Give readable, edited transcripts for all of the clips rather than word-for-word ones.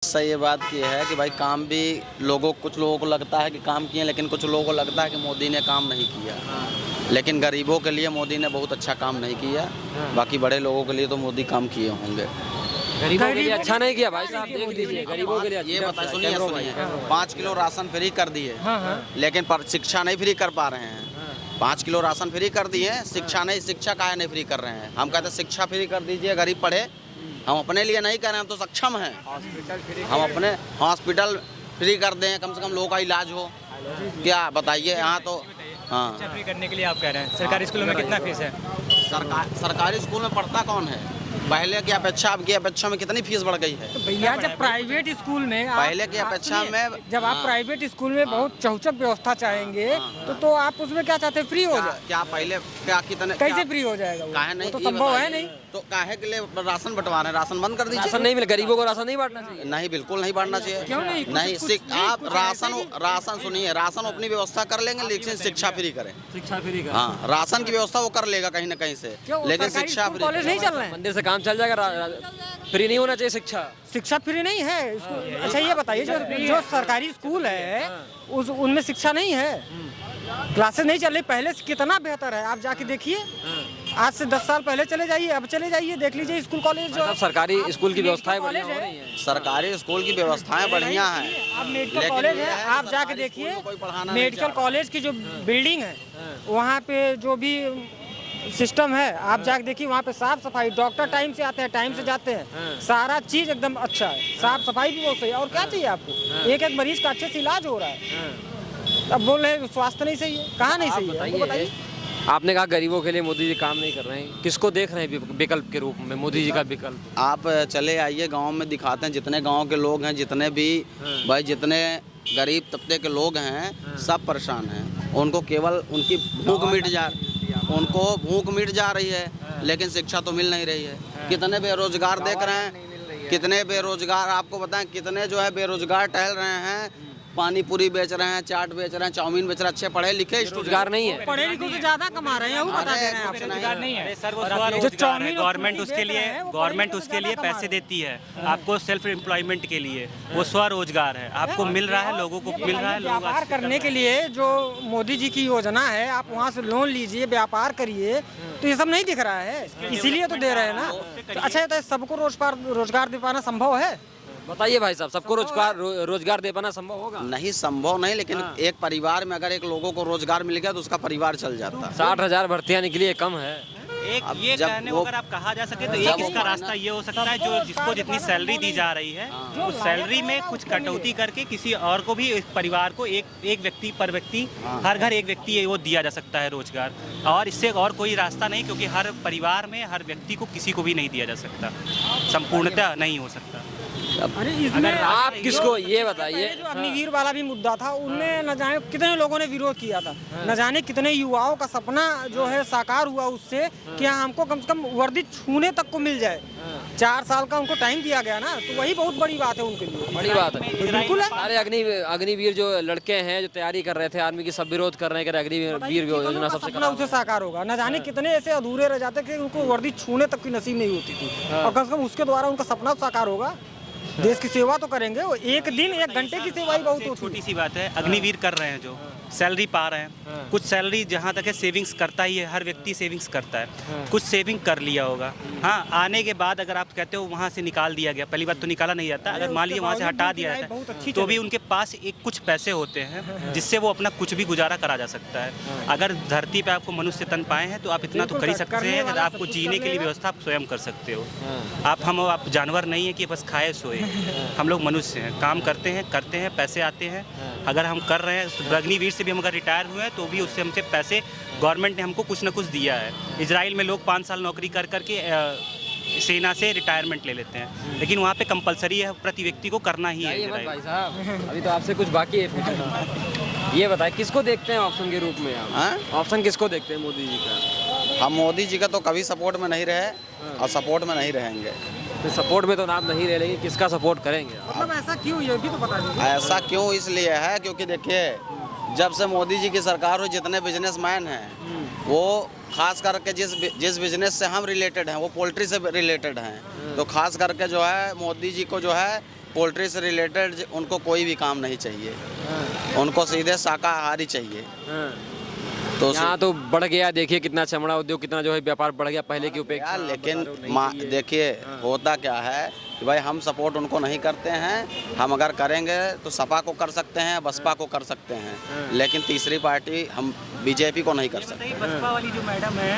सही ये बात की है कि भाई काम भी कुछ लोगों को लगता है कि काम किए, लेकिन कुछ लोगों को लगता है कि मोदी ने काम नहीं किया। लेकिन गरीबों के लिए मोदी ने बहुत अच्छा काम नहीं किया। बाकी बड़े लोगों के लिए तो मोदी काम किए होंगे। गरीबों के लिए अच्छा नहीं किया भाई साहब, देख लीजिए गरीबों के लिए। ये बताइए, सुनिए 5 किलो राशन फ्री कर दिए, लेकिन पर शिक्षा नहीं फ्री कर पा रहे हैं। 5 किलो राशन फ्री कर दिए, शिक्षा नहीं, शिक्षा काहे नहीं फ्री कर रहे हैं। हम कहते हैं शिक्षा फ्री कर दीजिए, गरीब पढ़े। हम अपने लिए नहीं कर रहे हैं, हम तो सक्षम हैं। हम अपने हॉस्पिटल फ्री कर दें, कम से कम लोगों का इलाज हो। क्या बताइए, यहाँ तो हाँ फ्री करने के लिए आप कह रहे हैं। सरकारी स्कूलों में कितना फीस है? सरकारी स्कूल में पढ़ता कौन है? पहले की अपेक्षा अब की अपेक्षा में कितनी फीस बढ़ गई है? तो भैया जब प्राइवेट स्कूल में पहले की अपेक्षा में जब आप प्राइवेट स्कूल में बहुत चौचक व्यवस्था चाहेंगे तो आप उसमें क्या चाहते हैं, फ्री हो जाए? क्या पहले क्या कितने कैसे फ्री हो जाएगा वो? काहे नहीं? वो तो संभव है नहीं। तो काहे के लिए राशन बंटवा रहे हैं? राशन बंद कर दीजिए। राशन नहीं मिले, गरीबों को राशन नहीं बांटना चाहिए। नहीं, बिल्कुल नहीं बांटना चाहिए। क्यों नहीं? आप राशन सुनिए, राशन अपनी व्यवस्था कर लेंगे, लेकिन शिक्षा फ्री करें। शिक्षा फ्री का हाँ, राशन की व्यवस्था वो कर लेगा कहीं ना कहीं से, लेकिन शिक्षा फ्री। कॉलेज नहीं चल रहे हैं, मंदिर से काम चल जाएगा। फ्री नहीं होना चाहिए शिक्षा। शिक्षा फ्री नहीं है। अच्छा ये बताइए, जो सरकारी स्कूल है उनमें शिक्षा नहीं है, क्लासेस नहीं चल रही। पहले से कितना बेहतर है, आप जाके देखिए। आज से 10 साल पहले चले जाइए, अब चले जाइए, देख लीजिए स्कूल कॉलेज जो सरकारी स्कूल की व्यवस्थाएं बढ़िया हो रही हैं। सरकारी स्कूल की व्यवस्थाएं बढ़िया हैं। अब मेडिकल कॉलेज है, आप जाके देखिए। मेडिकल कॉलेज की जो बिल्डिंग है, वहाँ पे जो भी सिस्टम है, आप जाके देखिए। वहाँ पे साफ सफाई, डॉक्टर टाइम से आते हैं, टाइम से जाते हैं, सारा चीज एकदम अच्छा है। साफ सफाई भी बहुत सही है। और क्या चाहिए आपको? एक एक मरीज का अच्छे से इलाज हो रहा है। अब बोल रहे हैं स्वास्थ्य नहीं सही है, कहाँ नहीं सही है? बताइए। आपने कहा गरीबों के लिए मोदी जी काम नहीं कर रहे हैं, किसको देख रहे हैं विकल्प के रूप में? मोदी जी का विकल्प आप चले आइए गांव में, दिखाते हैं। जितने गांव के लोग हैं, जितने भी भाई जितने गरीब तबके के लोग हैं, सब परेशान हैं। उनको केवल उनकी भूख मिट जा रही है, लेकिन शिक्षा तो मिल नहीं रही है। कितने बेरोजगार देख रहे हैं, कितने बेरोजगार आपको बताएं, कितने जो है बेरोजगार टहल रहे हैं। पानी पूरी बेच रहे हैं, चाट बेच रहे हैं, चाउमीन बेच रहे हैं। अच्छे पढ़े लिखे रोजगार नहीं है, पढ़े लिखों से ज्यादा कमा रहे हैं, वो बता दे रहे हैं आपको। रोजगार नहीं है सर, वो स्वरोजगार है। गवर्नमेंट उसके लिए पैसे देती है आपको, सेल्फ एम्प्लॉयमेंट के लिए। वो स्वरोजगार है, आपको मिल रहा है, लोगों को मिल रहा है। व्यापार करने के लिए जो मोदी जी की योजना है, आप वहाँ से लोन लीजिए, व्यापार करिए, तो ये सब नहीं दिख रहा है, इसीलिए तो दे रहे हैं ना। तो अच्छा है, सबको रोजगार दे पाना संभव है? बताइए भाई साहब, सबको रोजगार दे पाना संभव होगा? नहीं, संभव नहीं, लेकिन एक परिवार में अगर एक लोगों को रोजगार मिल गया तो उसका परिवार चल जाता। 60,000 भर्तियां निकली, कम है। एक ये कहने को अगर आप कहा जा सके तो एक इसका रास्ता ये हो सकता है, जो जिसको जितनी सैलरी दी जा रही है, उस सैलरी में कुछ कटौती करके किसी और को भी, एक परिवार को एक व्यक्ति पर व्यक्ति, हर घर एक व्यक्ति वो दिया जा सकता है रोजगार। और इससे और कोई रास्ता नहीं, क्योंकि हर परिवार में हर व्यक्ति को किसी को भी नहीं दिया जा सकता, संपूर्णतः नहीं हो सकता। अरे इसमें आप किसको ये बताइए, जो अग्निवीर वाला भी मुद्दा था, उनमें न जाने कितने लोगों ने विरोध किया था, न जाने कितने युवाओं का सपना जो है साकार हुआ उससे कि हमको कम से कम वर्दी छूने तक को मिल जाए। 4 साल का उनको टाइम दिया गया ना, तो वही बहुत बड़ी बात है उनके लिए। बड़ी बात है, बिल्कुल है। सारे अग्निवीर जो लड़के हैं, जो तैयारी कर रहे थे आर्मी की, सब विरोध कर रहे हैं कि अग्निवीर योजना सबसे सपना उसे साकार होगा। न जाने कितने ऐसे अधूरे रह जाते कि उनको वर्दी छूने तक की नसीब नहीं होती थी, और कम से कम उसके द्वारा उनका सपना साकार होगा। देश की सेवा तो करेंगे वो, एक दिन 1 घंटे की सेवा ही बहुत होती है। छोटी सी बात है, अग्निवीर कर रहे हैं, जो सैलरी पा रहे हैं, कुछ सैलरी जहाँ तक है सेविंग्स करता ही है, हर व्यक्ति सेविंग्स करता है, कुछ सेविंग कर लिया होगा। हाँ, आने के बाद अगर आप कहते हो वहाँ से निकाल दिया गया, पहली बात तो निकाला नहीं जाता, अगर मान लीजिए वहाँ से हटा दिया जाता है तो भी उनके पास एक कुछ पैसे होते हैं जिससे वो अपना कुछ भी गुजारा करा जा सकता है। अगर धरती पे आपको मनुष्य तन पाए हैं तो आप इतना तो कर ही सकते हैं, अगर आपको जीने के लिए व्यवस्था आप स्वयं कर सकते हो। आप जानवर नहीं है कि बस खाए सोए, हम लोग मनुष्य हैं, काम करते हैं, पैसे आते हैं। अगर हम कर रहे हैं, अग्निवीर से भी हम अगर रिटायर हुए हैं तो भी उससे हमसे पैसे गवर्नमेंट ने हमको कुछ ना कुछ दिया है। इजराइल में लोग 5 साल नौकरी कर करके सेना से रिटायरमेंट ले लेते हैं, लेकिन वहाँ पे कंपलसरी है, प्रति व्यक्ति को करना ही है। भाई साहब, अभी तो आपसे कुछ बाकी है। ये बताएं, किसको देखते हैं ऑप्शन के रूप में आप? ऑप्शन किसको देखते हैं मोदी जी का? हम मोदी जी का तो कभी सपोर्ट में नहीं रहे और सपोर्ट में नहीं रहेंगे। तो सपोर्ट में तो आप नहीं रह, लेकिन किसका सपोर्ट करेंगे? मतलब ऐसा क्यों, ये भी तो बता दीजिए। ऐसा क्यों इसलिए है क्योंकि देखिए, जब से मोदी जी की सरकार हुई, जितने बिजनेसमैन हैं वो खास करके जिस बिजनेस से हम रिलेटेड हैं, वो पोल्ट्री से रिलेटेड हैं, तो खास करके जो है मोदी जी को जो है पोल्ट्री से रिलेटेड उनको कोई भी काम नहीं चाहिए, उनको सीधे शाकाहारी चाहिए। तो यहाँ तो बढ़ गया, देखिए कितना चमड़ा उद्योग, कितना जो है व्यापार बढ़ गया पहले की अपेक्षा। लेकिन देखिए होता क्या है कि भाई हम सपोर्ट उनको नहीं करते हैं, हम अगर करेंगे तो सपा को कर सकते हैं, बसपा को कर सकते हैं, लेकिन तीसरी पार्टी हम बीजेपी को नहीं कर सकते। बसपा वाली जो मैडम है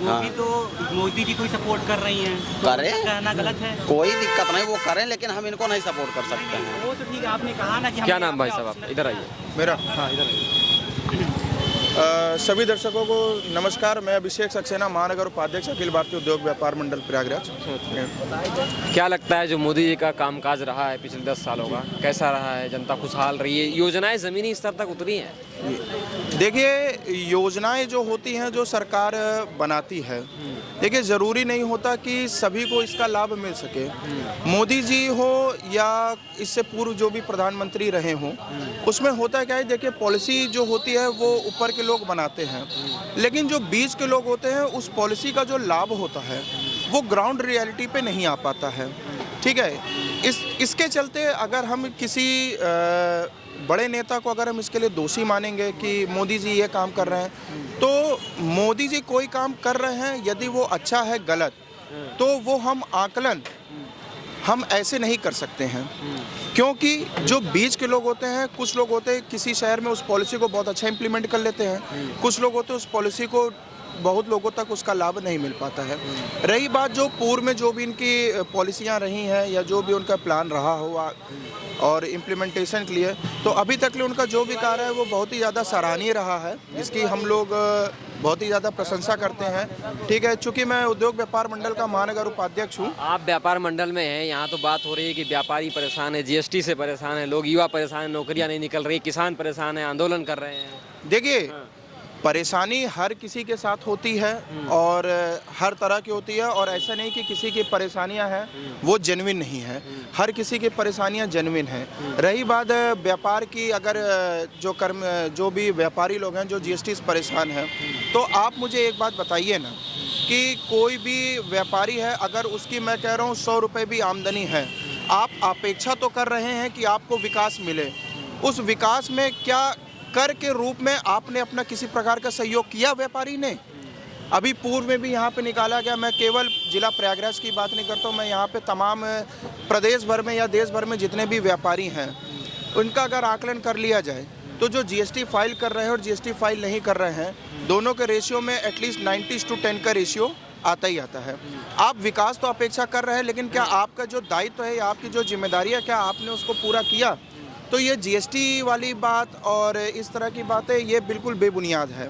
वो भी तो मोदी जी को ही सपोर्ट कर रही हैं, करें, कहना गलत है? कोई दिक्कत नहीं, वो करें, लेकिन हम इनको नहीं सपोर्ट कर सकते हैं। वो तो ठीक है, आपने कहा ना कि क्या नाम भाई साहब आप? इधर आइए। मेरा, हाँ इधर आइए। सभी दर्शकों को नमस्कार। मैं अभिषेक सक्सेना, महानगर उपाध्यक्ष अखिल भारतीय उद्योग व्यापार मंडल प्रयागराज। क्या लगता है जो मोदी जी का कामकाज रहा है पिछले 10 सालों का, कैसा रहा है? जनता खुशहाल रही है? योजनाएं जमीनी स्तर तक उतरी हैं? देखिए, योजनाएं जो होती हैं जो सरकार बनाती है, देखिए ज़रूरी नहीं होता कि सभी को इसका लाभ मिल सके। मोदी जी हो या इससे पूर्व जो भी प्रधानमंत्री रहे हों, उसमें होता क्या है, देखिए पॉलिसी जो होती है वो ऊपर के लोग बनाते हैं, लेकिन जो बीच के लोग होते हैं उस पॉलिसी का जो लाभ होता है वो ग्राउंड रियलिटी पे नहीं आ पाता है। ठीक है, इसके चलते अगर हम किसी बड़े नेता को अगर हम इसके लिए दोषी मानेंगे कि मोदी जी ये काम कर रहे हैं, तो मोदी जी कोई काम कर रहे हैं, यदि वो अच्छा है गलत, तो वो हम आकलन हम ऐसे नहीं कर सकते हैं, क्योंकि जो बीच के लोग होते हैं, कुछ लोग होते हैं किसी शहर में उस पॉलिसी को बहुत अच्छा इम्प्लीमेंट कर लेते हैं, कुछ लोग होते हैं उस पॉलिसी को बहुत लोगों तक उसका लाभ नहीं मिल पाता है। रही बात जो पूर्व में जो भी इनकी पॉलिसियां रही हैं या जो भी उनका प्लान रहा हो और इम्प्लीमेंटेशन के लिए, तो अभी तक उनका जो भी कार्य है वो बहुत ही ज़्यादा सराहनीय रहा है, जिसकी हम लोग बहुत ही ज़्यादा प्रशंसा करते हैं। ठीक है, चूँकि मैं उद्योग व्यापार मंडल का महानगर उपाध्यक्ष हूँ। आप व्यापार मंडल में हैं, यहाँ तो बात हो रही है कि व्यापारी परेशान है, जीएसटी से परेशान है लोग, युवा परेशान है, नौकरियाँ नहीं निकल रही, किसान परेशान है, आंदोलन कर रहे हैं। देखिए, परेशानी हर किसी के साथ होती है और हर तरह की होती है, और ऐसा नहीं कि किसी की परेशानियां हैं वो जेन्युइन नहीं है, हर किसी की परेशानियां जेन्युइन हैं। रही बात व्यापार की, अगर जो भी व्यापारी लोग हैं जो जीएसटी से परेशान हैं, तो आप मुझे एक बात बताइए ना कि कोई भी व्यापारी है, अगर उसकी मैं कह रहा हूँ 100 रुपये भी आमदनी है, आप अपेक्षा तो कर रहे हैं कि आपको विकास मिले, उस विकास में क्या कर के रूप में आपने अपना किसी प्रकार का सहयोग किया व्यापारी ने? अभी पूर्व में भी यहाँ पे निकाला गया, मैं केवल जिला प्रयागराज की बात नहीं करता हूँ, मैं यहाँ पे तमाम प्रदेश भर में या देश भर में जितने भी व्यापारी हैं उनका अगर आकलन कर लिया जाए, तो जो जीएसटी फाइल कर रहे हैं और जीएसटी फाइल नहीं कर रहे हैं, दोनों के रेशियो में एटलीस्ट 90:10 का रेशियो आता ही आता है। आप विकास तो अपेक्षा कर रहे हैं, लेकिन क्या आपका जो दायित्व है या आपकी जो जिम्मेदारी है, क्या आपने उसको पूरा किया? तो ये जीएसटी वाली बात और इस तरह की बातें ये बिल्कुल बेबुनियाद है।